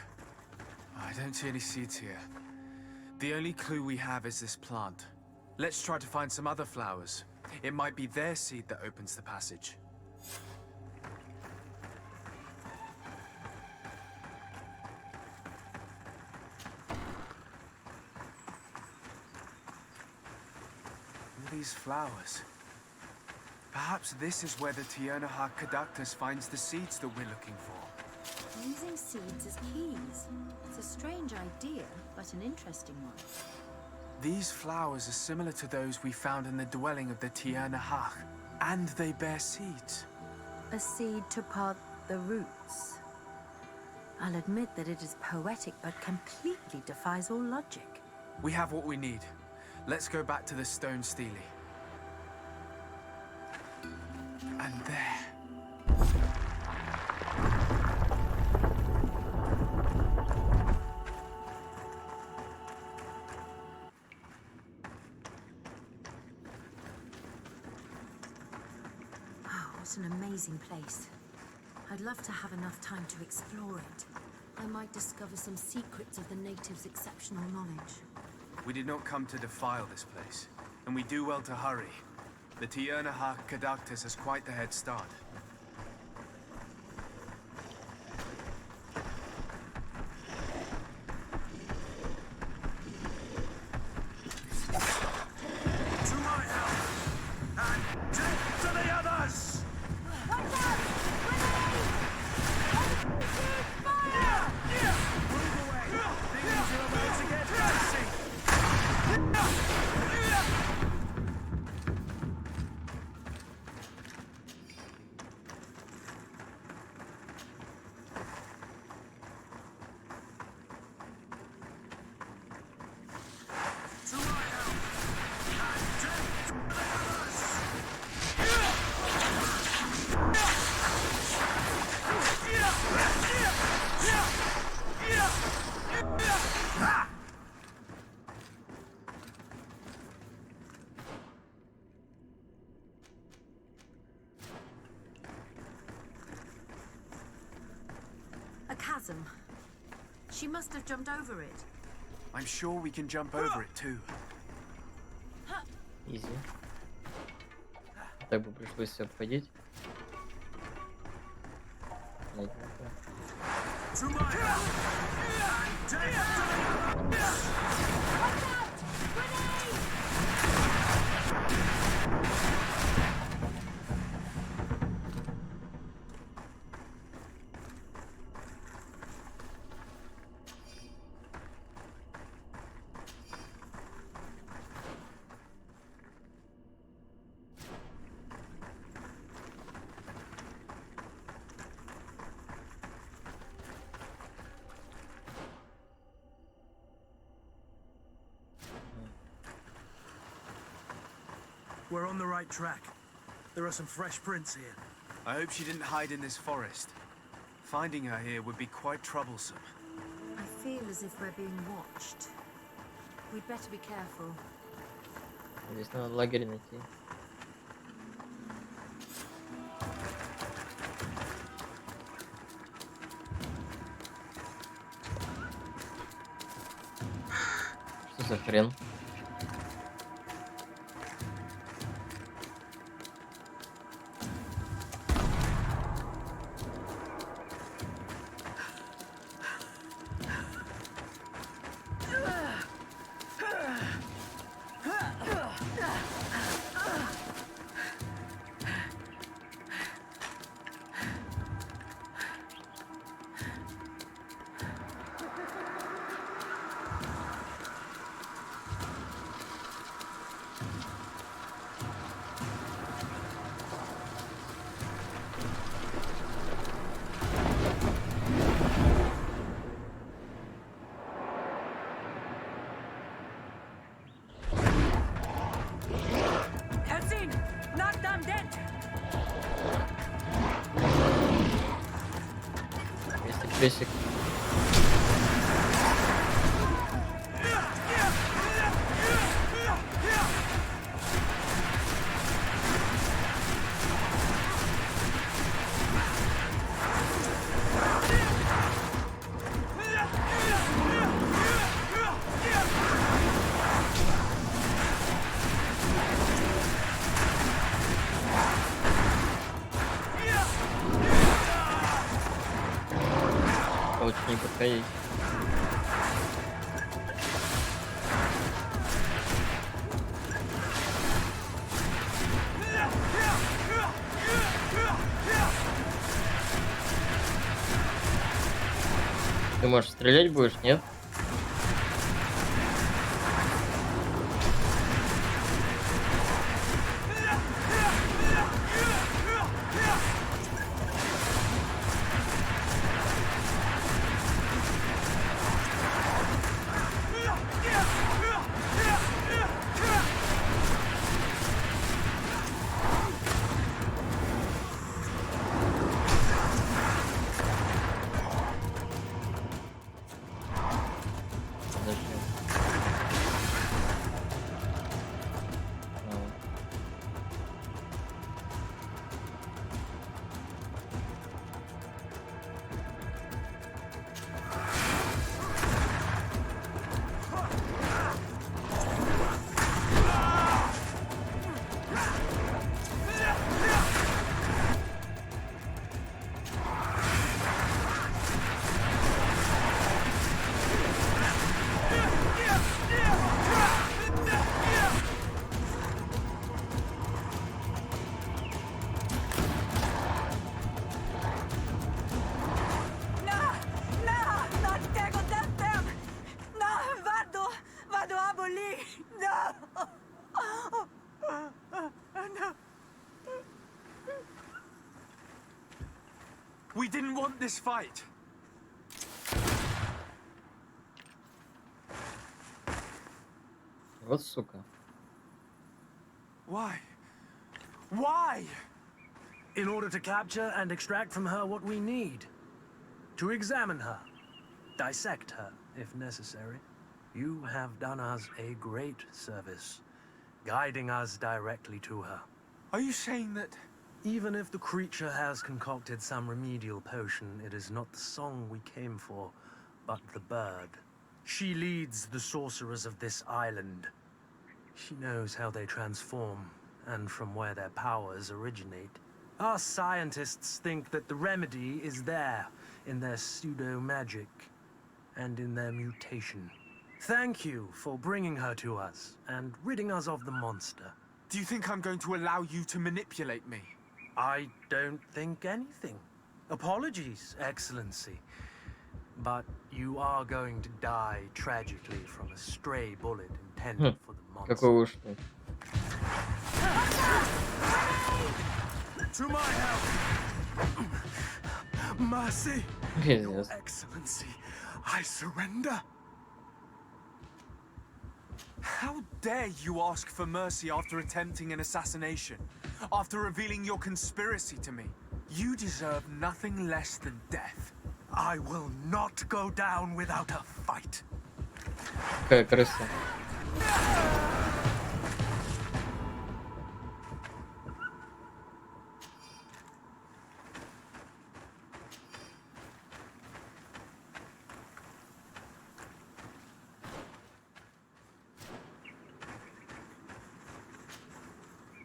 [SPEAKER 6] I don't see any seeds here. The only clue we have is this plant. Let's try to find some other flowers. It might be their seed that opens the passage. All these flowers. Perhaps this is where the Tiernahak Kadaktas finds the seeds that we're looking for.
[SPEAKER 2] Using seeds as keys. It's a strange idea, but an interesting one.
[SPEAKER 6] These flowers are similar to those we found in the dwelling of the Tiernahak, and they bear seeds.
[SPEAKER 2] A seed to part the roots. I'll admit that it is poetic, but completely defies all logic.
[SPEAKER 6] We have what we need. Let's go back to the stone stele. And there.
[SPEAKER 2] What an amazing place. I'd love to have enough time to explore it. I might discover some secrets of the natives' exceptional knowledge.
[SPEAKER 6] We did not come to defile this place, and we do well to hurry. The Tiernahak Kadaktas has quite the head start.
[SPEAKER 5] To my help! And death to the others!
[SPEAKER 11] Watch out! Fire!
[SPEAKER 5] Move away! Things are about to get dicey!
[SPEAKER 2] chasm. She must have jumped over it.
[SPEAKER 6] I'm sure we can jump over it too.
[SPEAKER 4] Изи. Так бы пришлось все обходить.
[SPEAKER 13] We're on the right track. There are some fresh prints here.
[SPEAKER 6] I hope she didn't hide in this forest. Finding her here would be quite troublesome.
[SPEAKER 2] I feel as if we're being watched. We'd better be careful.
[SPEAKER 4] Здесь надо лагерь найти. Что за хрен? Бесик. Лучше не подходить. Ты, можешь, стрелять будешь, нет?
[SPEAKER 6] We didn't want this fight.
[SPEAKER 4] Вот сука.
[SPEAKER 6] Why? Why?
[SPEAKER 13] In order to capture and extract from her what we need. To examine her. Dissect her, if necessary. You have done us a great service, guiding us directly to her.
[SPEAKER 6] Are you saying that
[SPEAKER 13] Even if the creature has concocted some remedial potion, it is not the song we came for, but the bird. She leads the sorcerers of this island. She knows how they transform, and from where their powers originate. Our scientists think that the remedy is there, in their pseudo-magic, and in their mutation. Thank you for bringing her to us, and ridding us of the monster.
[SPEAKER 6] Do you think I'm going to allow you to manipulate me?
[SPEAKER 13] I don't think anything. Apologies, Excellency. But you are going to die tragically from a stray bullet intended for the monster.
[SPEAKER 4] Какой ушлый.
[SPEAKER 13] To my help! Mercy! Your
[SPEAKER 4] Пиздец.
[SPEAKER 13] Excellency, I surrender.
[SPEAKER 6] How dare you ask for mercy after attempting an assassination? After revealing your conspiracy to me? You deserve nothing less than death.
[SPEAKER 13] I will not go down without a fight.
[SPEAKER 4] Какая крыса.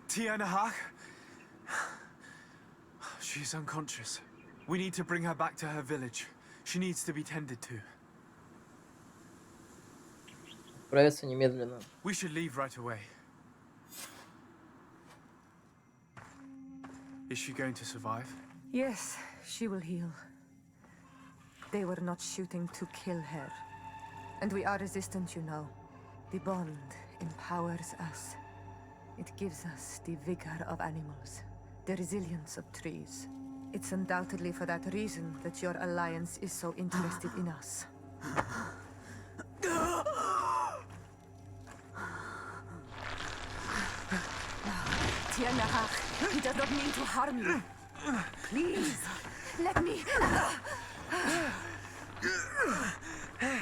[SPEAKER 6] Tianahak? She's unconscious. We need to bring her back to her village. She needs to be tended to.
[SPEAKER 4] Отправиться немедленно.
[SPEAKER 6] We should leave right away. Is she going to survive?
[SPEAKER 14] Yes, she will heal. They were not shooting to kill her. And we are resistant, you know. The bond empowers us. It gives us the vigor of animals, the resilience of trees. It's undoubtedly for that reason that your alliance is so interested in us. Tianahak, he does not mean to harm you. Please, let me...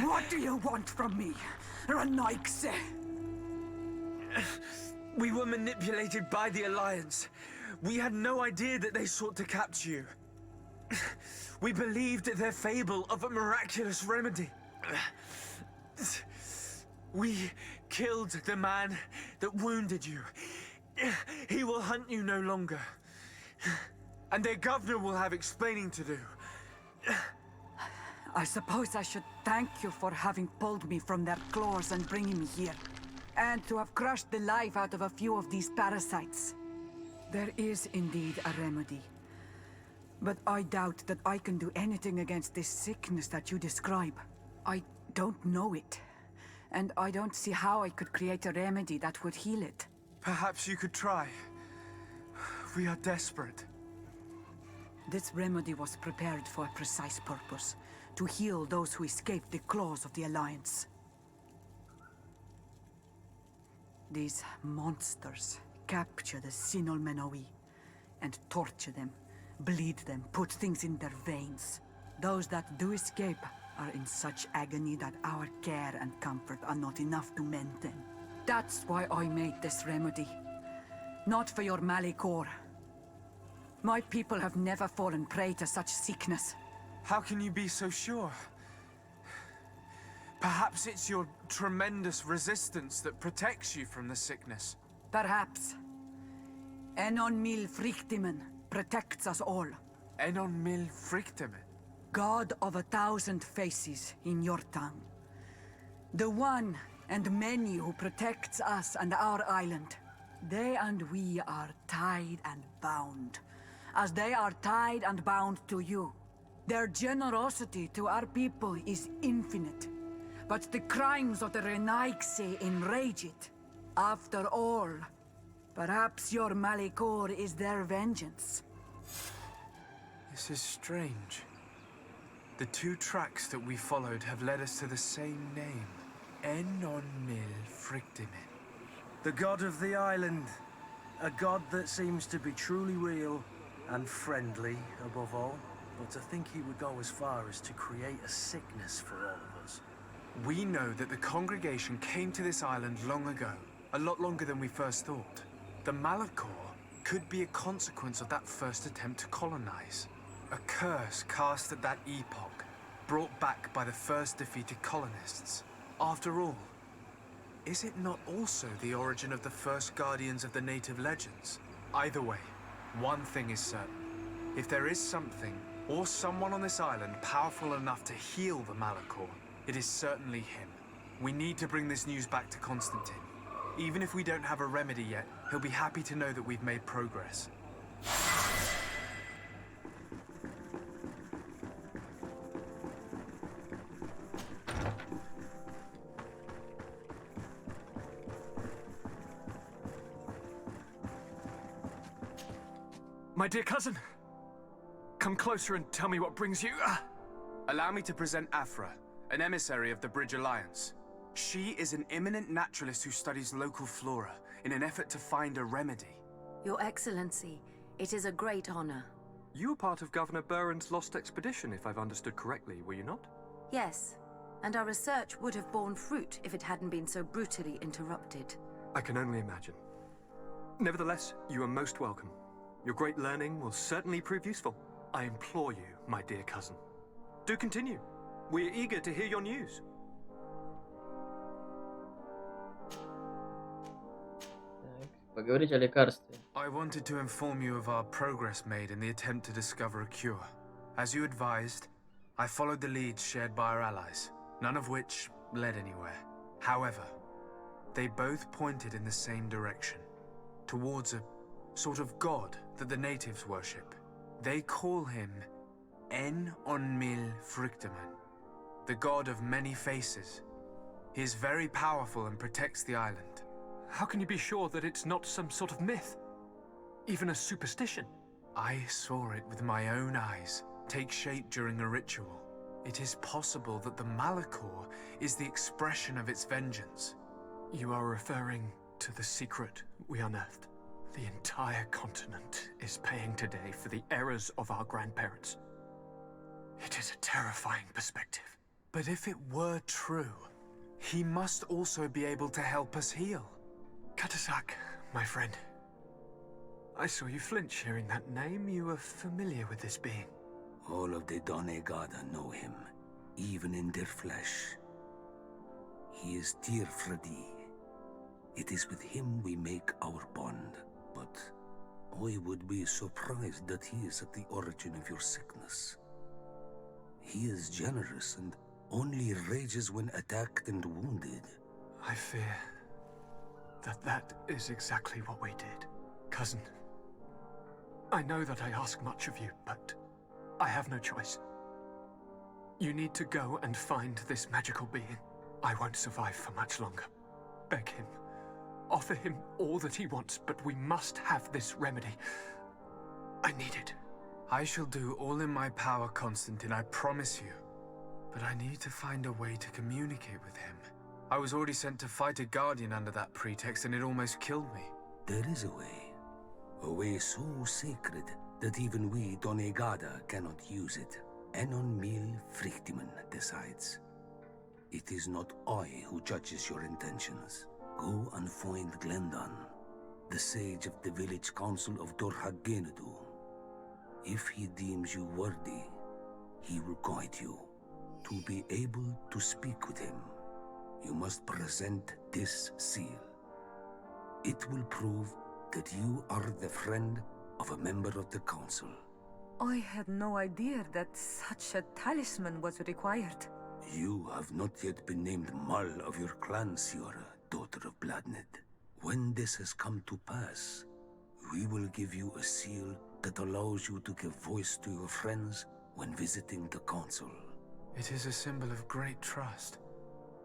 [SPEAKER 8] What do you want from me, Renaigse?
[SPEAKER 6] We were manipulated by the Alliance. We had no idea that they sought to capture you. We believed their fable of a miraculous remedy. We killed the man that wounded you. He will hunt you no longer. And their governor will have explaining to do.
[SPEAKER 8] I suppose I should thank you for having pulled me from their claws and bringing me here. And to have crushed the life out of a few of these parasites. There is indeed a remedy. But I doubt that I can do anything against this sickness that you describe. I don't know it. And I don't see how I could create a remedy that would heal it.
[SPEAKER 6] Perhaps you could try. We are desperate.
[SPEAKER 8] This remedy was prepared for a precise purpose. To heal those who escaped the claws of the Alliance. These monsters capture the Sinol Menoi and torture them, bleed them, put things in their veins. Those that do escape are in such agony that our care and comfort are not enough to mend them. That's why I made this remedy. Not for your Malikor. My people have never fallen prey to such sickness.
[SPEAKER 6] How can you be so sure? Perhaps it's your tremendous resistance that protects you from the sickness.
[SPEAKER 8] Perhaps. Enon mil frictimen protects us all.
[SPEAKER 6] Enon mil frictimen?
[SPEAKER 8] God of 1,000 faces in your tongue. The one and many who protects us and our island. They and we are tied and bound. As they are tied and bound to you. Their generosity to our people is infinite. But the crimes of the Renaigse enrage it. After all, perhaps your Malikor is their vengeance.
[SPEAKER 6] This is strange. The two tracks that we followed have led us to the same name. Enon mil frictimen.
[SPEAKER 13] The god of the island. A god that seems to be truly real and friendly, above all. But to think he would go as far as to create a sickness for all of us.
[SPEAKER 6] We know that the congregation came to this island long ago. A lot longer than we first thought. The Malakor could be a consequence of that first attempt to colonize. A curse cast at that epoch, brought back by the first defeated colonists. After all, is it not also the origin of the first guardians of the native legends? Either way, one thing is certain. If there is something, or someone on this island powerful enough to heal the Malachor, it is certainly him. We need to bring this news back to Constantine. Even if we don't have a remedy yet, he'll be happy to know that we've made progress.
[SPEAKER 15] My dear cousin, come closer and tell me what brings you.
[SPEAKER 6] Allow me to present Afra, an emissary of the Bridge Alliance. She is an eminent naturalist who studies local flora in an effort to find a remedy.
[SPEAKER 2] Your Excellency, it is a great honor.
[SPEAKER 15] You were part of Governor Buren's lost expedition, if I've understood correctly, were you not?
[SPEAKER 2] Yes, and our research would have borne fruit if it hadn't been so brutally interrupted.
[SPEAKER 15] I can only imagine. Nevertheless, you are most welcome. Your great learning will certainly prove useful. I implore you, my dear cousin. Do continue. We're eager to hear your news.
[SPEAKER 4] Поговорить о лекарстве.
[SPEAKER 6] I wanted to inform you of our progress made in the attempt to discover a cure. As you advised, I followed the leads shared by our allies, none of which led anywhere. However, they both pointed in the same direction, towards a sort of god that the natives worship. They call him En on Mil Frictaman, the god of many faces. He is very powerful and protects the island.
[SPEAKER 15] How can you be sure that it's not some sort of myth? Even a superstition?
[SPEAKER 6] I saw it with my own eyes take shape during a ritual. It is possible that the Malachor is the expression of its vengeance.
[SPEAKER 15] You are referring to the secret we unearthed. The entire continent is paying today for the errors of our grandparents. It is a terrifying perspective.
[SPEAKER 6] But if it were true, he must also be able to help us heal.
[SPEAKER 15] Katasak, my friend. I saw you flinch hearing that name. You are familiar with this being.
[SPEAKER 1] All of the Donegada know him, even in their flesh. He is Tirfradi. It is with him we make our bond. But I would be surprised that he is at the origin of your sickness. He is generous and only rages when attacked and wounded.
[SPEAKER 15] I fear that is exactly what we did, cousin. I know that I ask much of you, but I have no choice. You need to go and find this magical being. I won't survive for much longer. Beg him. Offer him all that he wants, but we must have this remedy. I need it.
[SPEAKER 6] I shall do all in my power, Constantine, I promise you. But I need to find a way to communicate with him. I was already sent to fight a guardian under that pretext, and it almost killed me.
[SPEAKER 1] There is a way so sacred that even we Donegada cannot use it. Enon Mil Frictiman decides. It is not I who judges your intentions. Go and find Glendan, the sage of the village council of Dorhagenadu. If he deems you worthy, he will guide you. To be able to speak with him, you must present this seal. It will prove that you are the friend of a member of the council.
[SPEAKER 14] I had no idea that such a talisman was required.
[SPEAKER 1] You have not yet been named Mal of your clan, Siora, daughter of Bladned. When this has come to pass, we will give you a seal that allows you to give voice to your friends when visiting the council.
[SPEAKER 6] It is a symbol of great trust.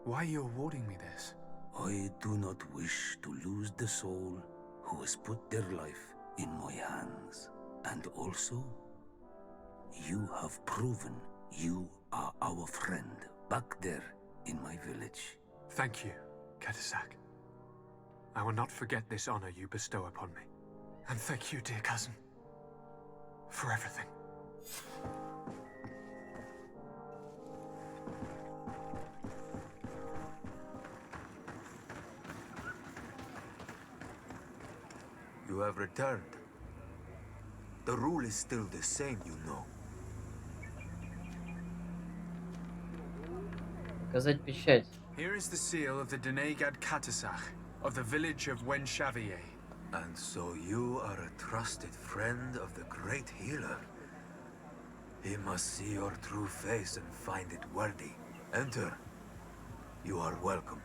[SPEAKER 6] Why are you awarding me this?
[SPEAKER 1] I do not wish to lose the soul who has put their life in my hands. And also, you have proven you are our friend back there in my village.
[SPEAKER 15] Thank you, Katasak. I will not forget this honor you bestow upon me. And thank you, dear cousin, for everything.
[SPEAKER 5] You have returned.
[SPEAKER 16] The rule is still the same, you know.
[SPEAKER 4] Показать печать.
[SPEAKER 6] Here is the seal of the Denegad Katasach, of the village of Wenshavier.
[SPEAKER 16] And so you are a trusted friend of the great healer. He must see your true face and find it worthy. Enter. You are welcome.